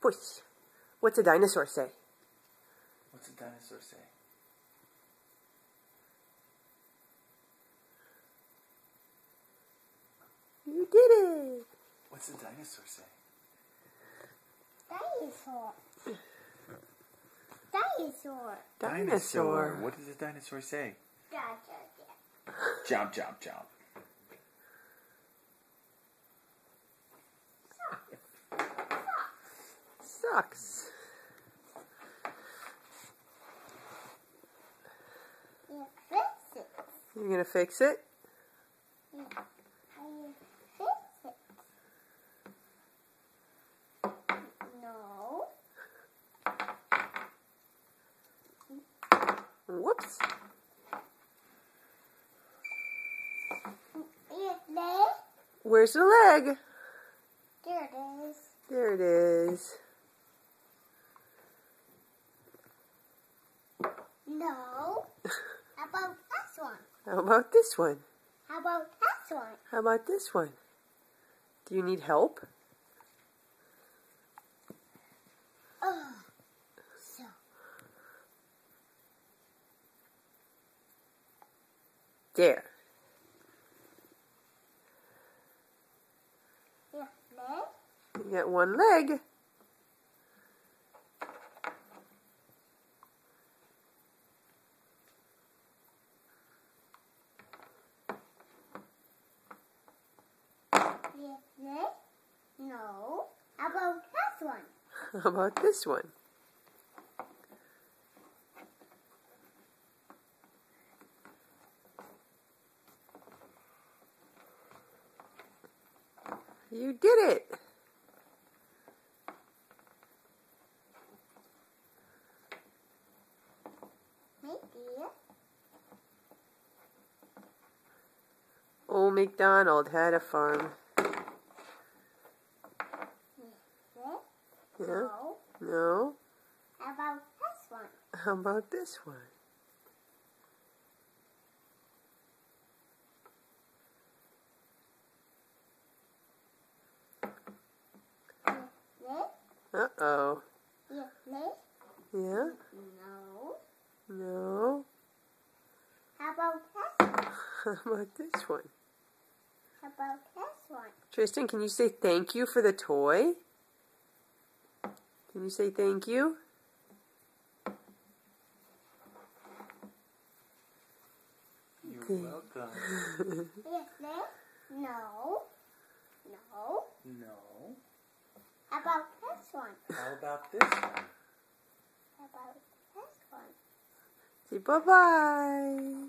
Push. What's a dinosaur say? What's a dinosaur say? You did it. What's a dinosaur say? Dinosaur. Dinosaur. Dinosaur. What does a dinosaur say? Dinosaur. Jump, jump, jump. Sucks. You fix it. You're gonna fix it? You fix it. No. Whoops. Leg. Where's the leg? There it is. There it is. No. How about this one? How about this one? How about this one? How about this one? Do you need help? Oh. So. There. Yeah, leg. You got one leg. Yeah, leg. No. How about this one? How about this one? You did it. Maybe. Old MacDonald had a farm. Leg. Yeah? No. No? How about this one? How about this one? Leg. Uh-oh. Yeah, leg. Yeah? No. No? How about this one? How about this one? How about this one? Tristan, can you say thank you for the toy? Can you say thank you? You're welcome. Yeah, leg. No. No. No. How about this one? How about this one? How about this one? Say bye-bye.